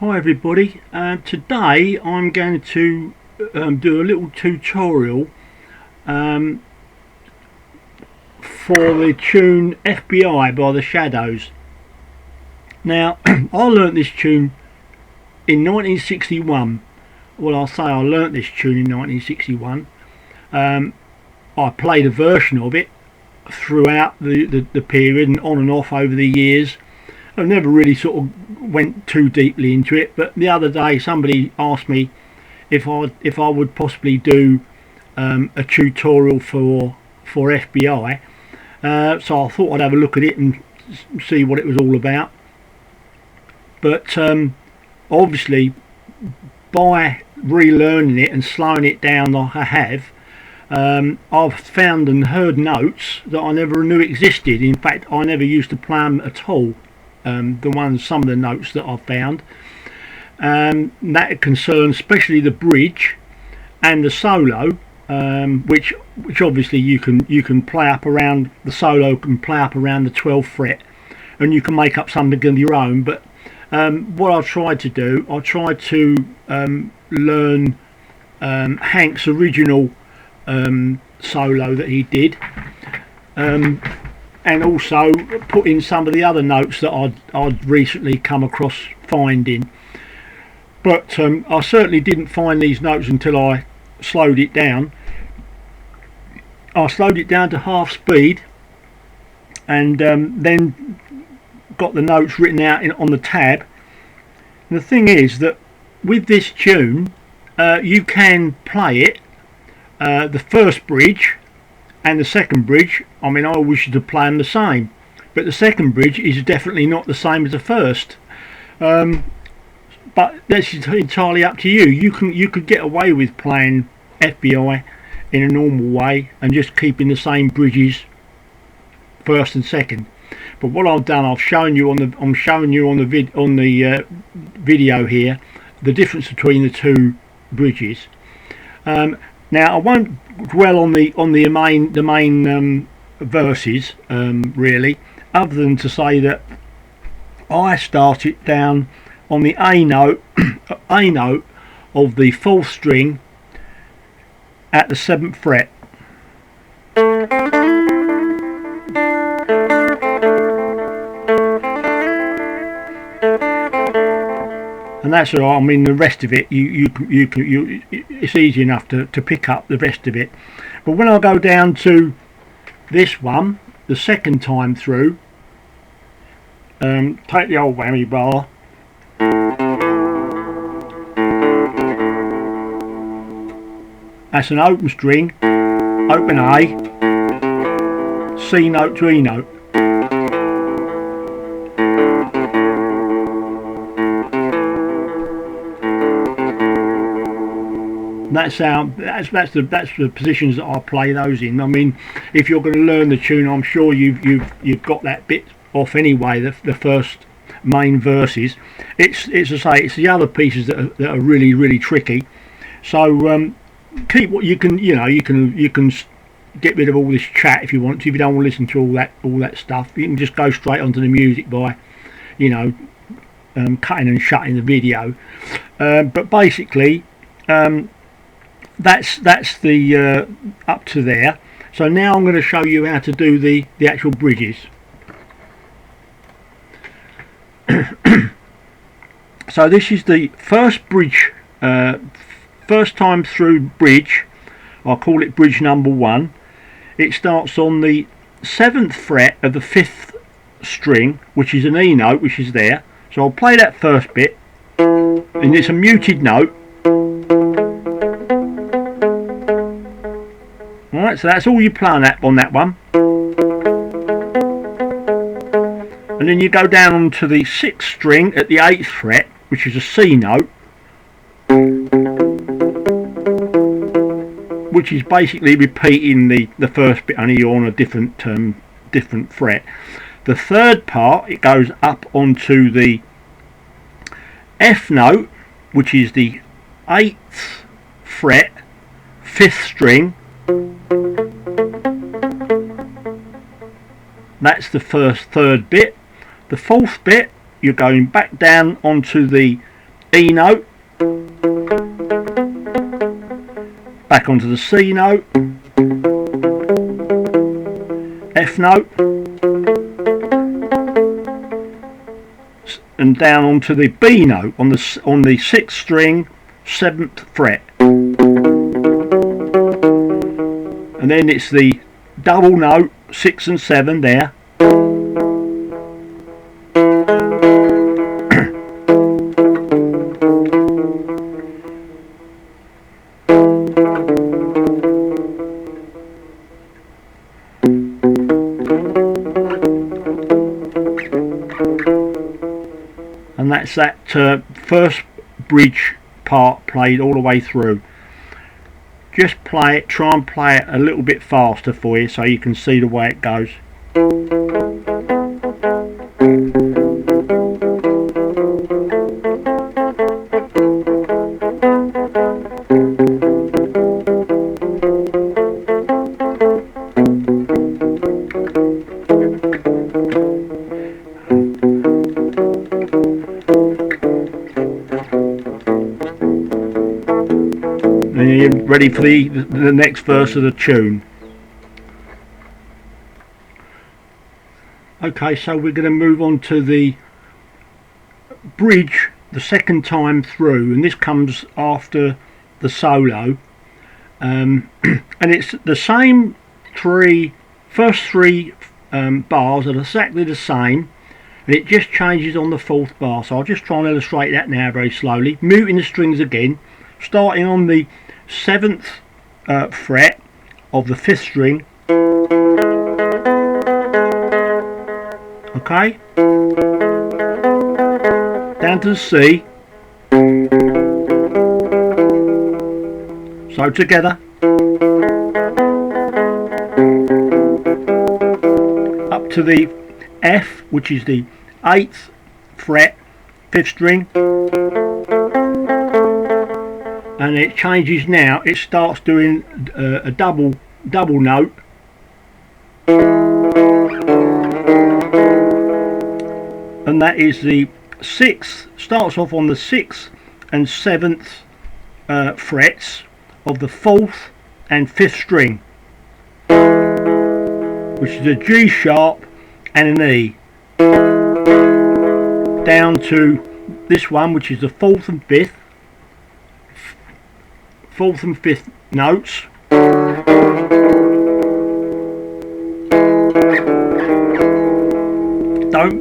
Hi everybody, today I'm going to do a little tutorial for the tune F.B.I by the Shadows. Now I learnt this tune in 1961. Well, I'll say I learnt this tune in 1961. I played a version of it throughout the period and on and off over the years. I've never really sort of went too deeply into it, but the other day somebody asked me if I would possibly do a tutorial for F.B.I. So I thought I'd have a look at it and see what it was all about. But obviously, by relearning it and slowing it down like I have, I've found and heard notes that I never knew existed. In fact, I never used to play them at all. Some of the notes that I've found, that concerns especially the bridge and the solo, which obviously you can play up around the solo, can play up around the 12th fret, and you can make up something of your own. But what I tried to do, I tried to learn Hank's original solo that he did. And also put in some of the other notes that I'd recently come across finding. But I certainly didn't find these notes until I slowed it down. I slowed it down to half speed and then got the notes written out on the tab. And the thing is that with this tune, you can play it, the first bridge and the second bridge. I mean, I always used to play them the same, but the second bridge is definitely not the same as the first. But that's entirely up to you. You could get away with playing F.B.I in a normal way and just keeping the same bridges first and second. But what I've done, I'm showing you on the video here the difference between the two bridges. Now I won't dwell on the main verses really, other than to say that I start it down on the A note of the 4th string at the 7th fret. And that's all. I mean, the rest of it, it's easy enough to pick up the rest of it. But when I go down to this one, the second time through, take the old whammy bar, that's an open string, open A, C note to E note. That's the positions that I play those in. I mean, if you're going to learn the tune, I'm sure you've got that bit off anyway. The first main verses. It's to say, it's the other pieces that are really tricky. So keep what you can. You can get rid of all this chat if you want to. If you don't want to listen to all that stuff, you can just go straight onto the music by, cutting and shutting the video. But basically. That's the up to there. So now I'm going to show you how to do the actual bridges. So this is the first bridge, first time through bridge. I'll call it bridge number 1. It starts on the 7th fret of the 5th string, which is an E note, which is there. So I'll play that first bit, and it's a muted note. Alright, so that's all you play on that one. And then you go down to the 6th string at the 8th fret, which is a C note, which is basically repeating the first bit, only you're on a different fret. The third part, it goes up onto the F note, which is the 8th fret, 5th string. That's the third bit. The 4th bit, you're going back down onto the E note, back onto the C note, F note, and down onto the B note on the 6th string, 7th fret, and then it's the double note 6 and 7 there, and that's that first bridge part played all the way through. Just play it, try and play it a little bit faster for you so you can see the way it goes. And you're ready for the next verse of the tune. Okay, so we're going to move on to the bridge the second time through, and this comes after the solo, and it's the same first three bars are exactly the same, and it just changes on the 4th bar. So I'll just try and illustrate that now very slowly, muting the strings again, starting on the 7th fret of the 5th string, okay, down to the C, so together, up to the F, which is the 8th fret, 5th string, and it changes now. It starts doing a double note, and that is the 6th, starts off on the 6th and 7th frets of the 4th and 5th string, which is a G sharp and an E, down to this one, which is the 4th and 5th notes,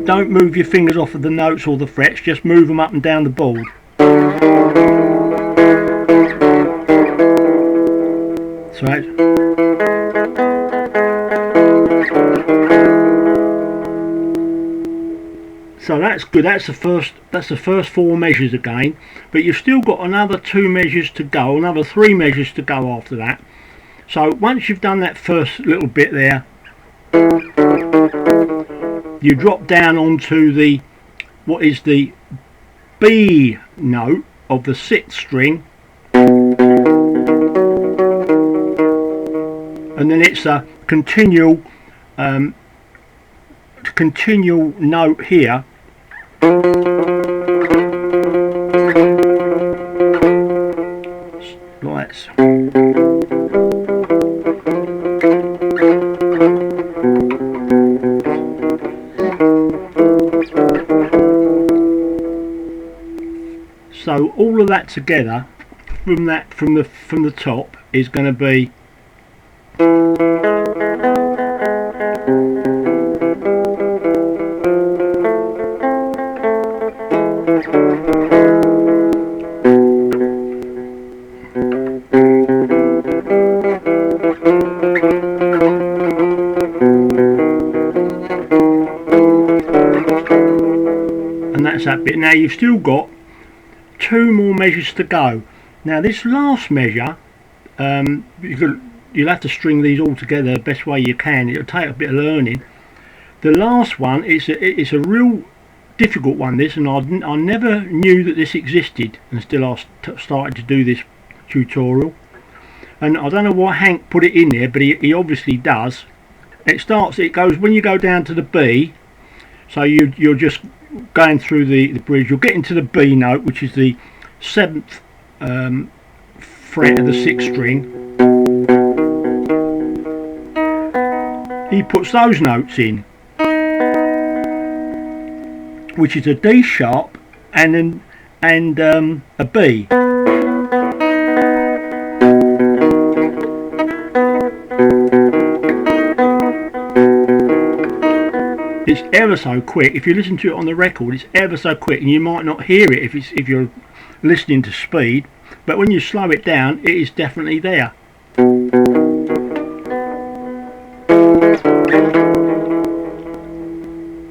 don't move your fingers off of the notes or the frets, just move them up and down the board. So that's good. That's the first 4 measures again, but you've still got another 2 measures to go, another 3 measures to go after that. So once you've done that first little bit there, you drop down onto the what is the B note of the 6th string, and then it's a continual note here, like that. So all of that together from the top is going to be and that's that bit. Now you've still got 2 more measures to go. Now this last measure, you'll have to string these all together the best way you can. It'll take a bit of learning. The last one is a real difficult one, this, and I never knew that this existed until I started to do this tutorial. And I don't know why Hank put it in there, but he obviously does. It goes when you go down to the B, so you're just going through the bridge, you'll get into the B note, which is the 7th fret of the 6th string. He puts those notes in, which is a D sharp and a B. It's ever so quick. If you listen to it on the record, it's ever so quick, and you might not hear it if you're listening to speed, but when you slow it down, it is definitely there.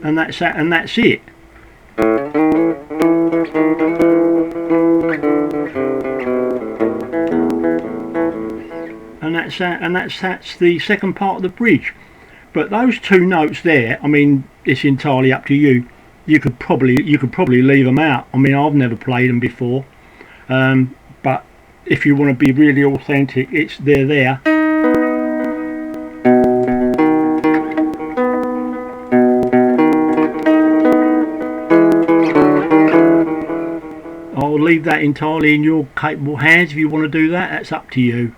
And that's that, and that's it. And that's that, and that's the second part of the bridge. But those two notes there, I mean, it's entirely up to you. You could probably leave them out. I mean, I've never played them before, but if you want to be really authentic, they're there. I'll leave that entirely in your capable hands. If you want to do that, that's up to you.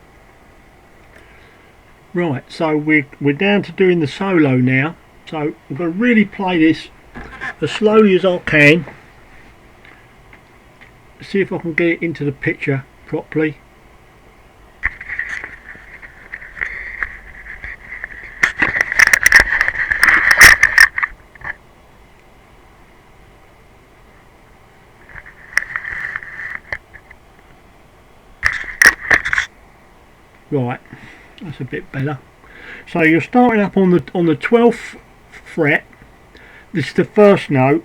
Right, so we're down to doing the solo now. So I'm going to really play this as slowly as I can. See if I can get it into the picture properly. Right, that's a bit better. So you're starting up on the 12th fret. This is the first note.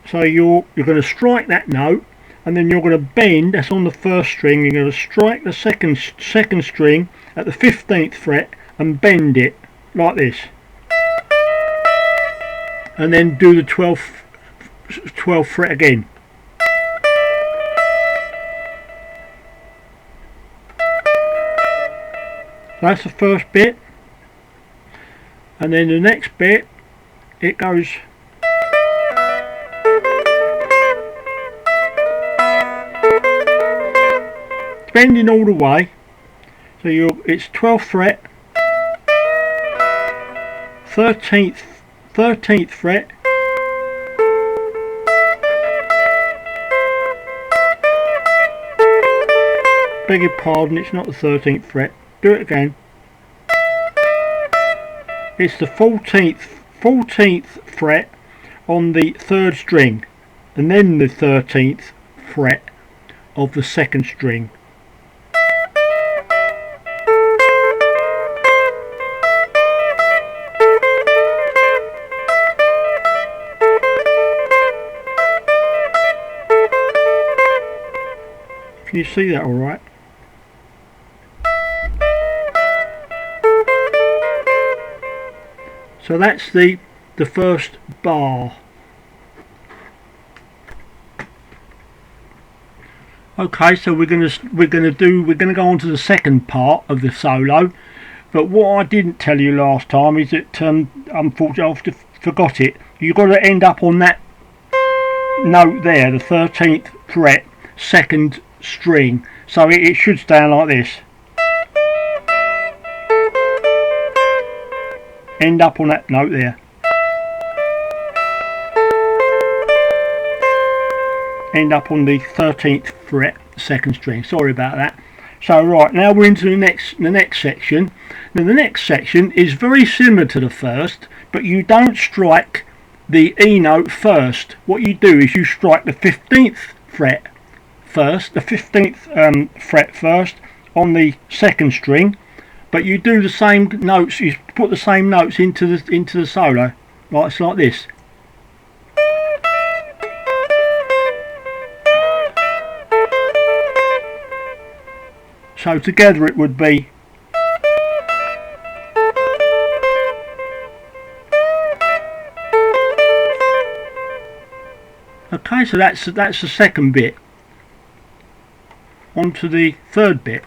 So you're going to strike that note, and then you're going to bend. That's on the first string. You're going to strike the second string at the 15th fret and bend it like this, and then do the 12th fret again. That's the first bit, and then the next bit, it goes bending all the way. So it's 12th fret, 13th fret, beg your pardon, it's not the 13th fret. Do it again. It's the 14th fret on the 3rd string, and then the 13th fret of the 2nd string. Can you see that all right? So that's the first bar. Okay, so we're gonna go on to the second part of the solo. But what I didn't tell you last time is that unfortunately I forgot it. You've got to end up on that note there, the 13th fret, 2nd string. So it should stand like this. End up on that note there. End up on the 13th fret, 2nd string. Sorry about that. So right, now we're into the next section. Now the next section is very similar to the first, but you don't strike the E note first. What you do is you strike the 15th fret first, the 15th fret first on the 2nd string. But you do the same notes. You put the same notes into the solo, right? It's like this. So together it would be. Okay, so that's the second bit. On to the third bit.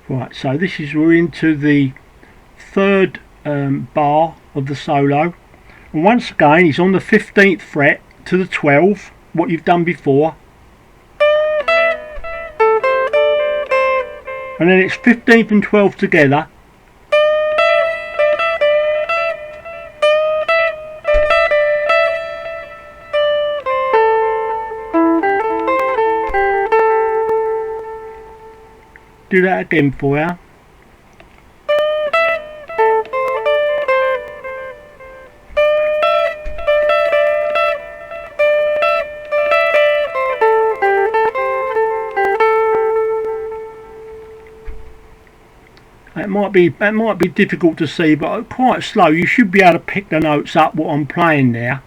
Right, so we're into the third bar of the solo, and once again he's on the 15th fret, to the 12, what you've done before, and then it's 15th and 12th together. Do that again for you. That might be difficult to see, but quite slow. You should be able to pick the notes up what I'm playing there.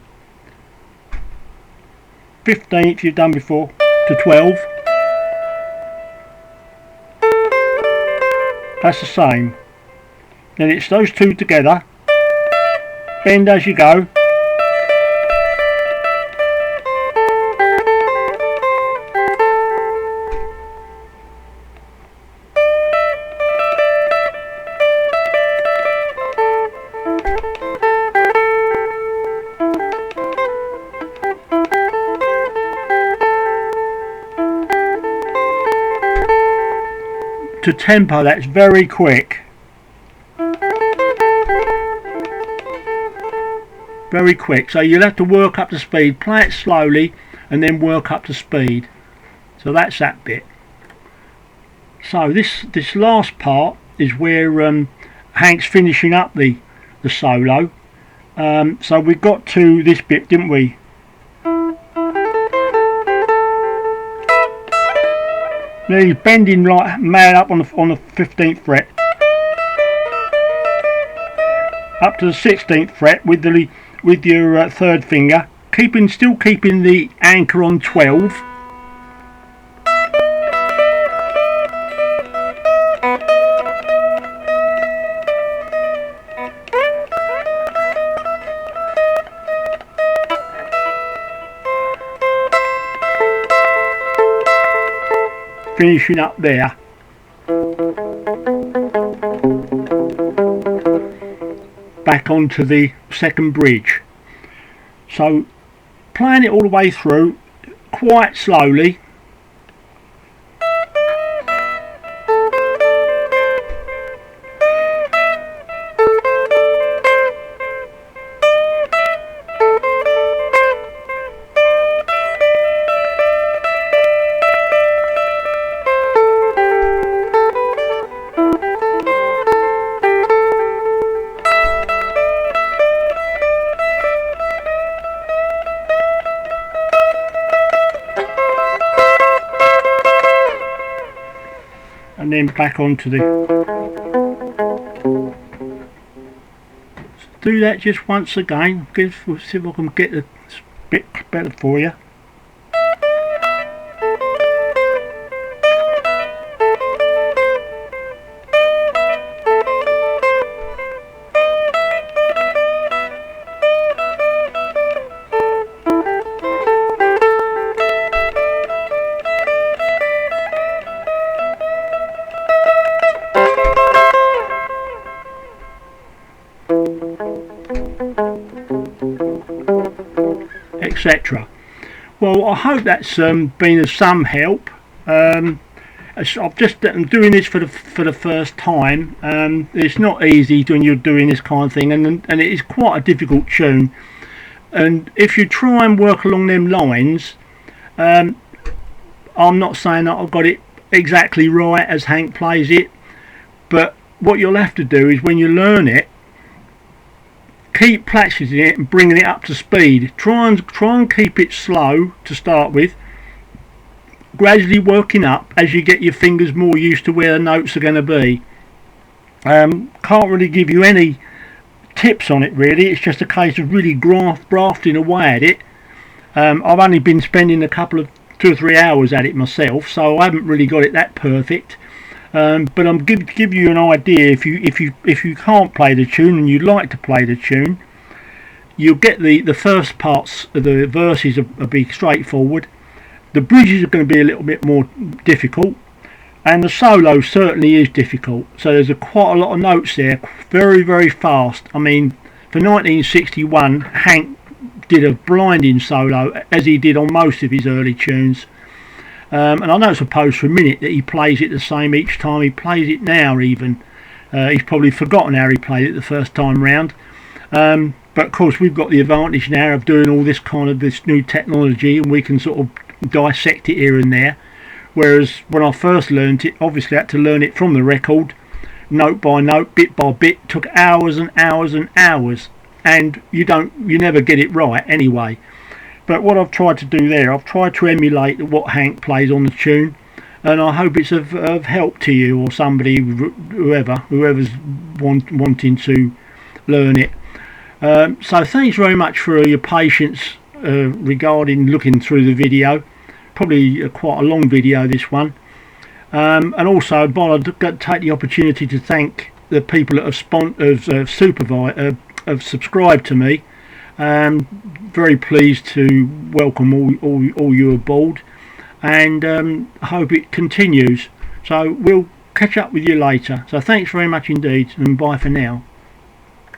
15th you've done before to 12. That's the same. Then it's those two together. Bend as you go. To tempo, that's very quick. Very quick. So you'll have to work up to speed. Play it slowly and then work up to speed. So that's that bit. So this last part is where Hank's finishing up the solo. So we got to this bit, didn't we? Now he's bending like mad up on the 15th fret, up to the 16th fret with your third finger, still keeping the anchor on 12. Finishing up there. Back onto the second bridge. So playing it all the way through quite slowly. And then back onto the... Do that just once again. We'll see if I can get a bit better for you. Etc. Well, I hope that's been of some help. I'm doing this for the first time. It's not easy when you're doing this kind of thing, and it is quite a difficult tune. And if you try and work along them lines, I'm not saying that I've got it exactly right as Hank plays it, but what you'll have to do is when you learn it, keep practicing it and bringing it up to speed. Try and keep it slow to start with, gradually working up as you get your fingers more used to where the notes are going to be. Can't really give you any tips on it really. It's just a case of really grafting away at it. I've only been spending 2 or 3 hours at it myself, so I haven't really got it that perfect. But I'm give you an idea. If you can't play the tune and you'd like to play the tune, you'll get the first parts of the verses will be straightforward. The bridges are going to be a little bit more difficult, and the solo certainly is difficult. So there's quite a lot of notes there, very fast. I mean, for 1961, Hank did a blinding solo, as he did on most of his early tunes. And I don't suppose for a minute that he plays it the same each time he plays it now even. He's probably forgotten how he played it the first time round. But of course we've got the advantage now of doing all this this new technology, and we can sort of dissect it here and there. Whereas when I first learned it, obviously I had to learn it from the record, note by note, bit by bit. It took hours and hours and hours, and you never get it right anyway. But what I've tried to do there, I've tried to emulate what Hank plays on the tune, and I hope it's of help to you or somebody, whoever's wanting to learn it. So thanks very much for your patience regarding looking through the video. Probably quite a long video, this one. And also, I'd take the opportunity to thank the people that have subscribed to me. Very pleased to welcome all you aboard, and I hope it continues. So we'll catch up with you later. So thanks very much indeed, and bye for now.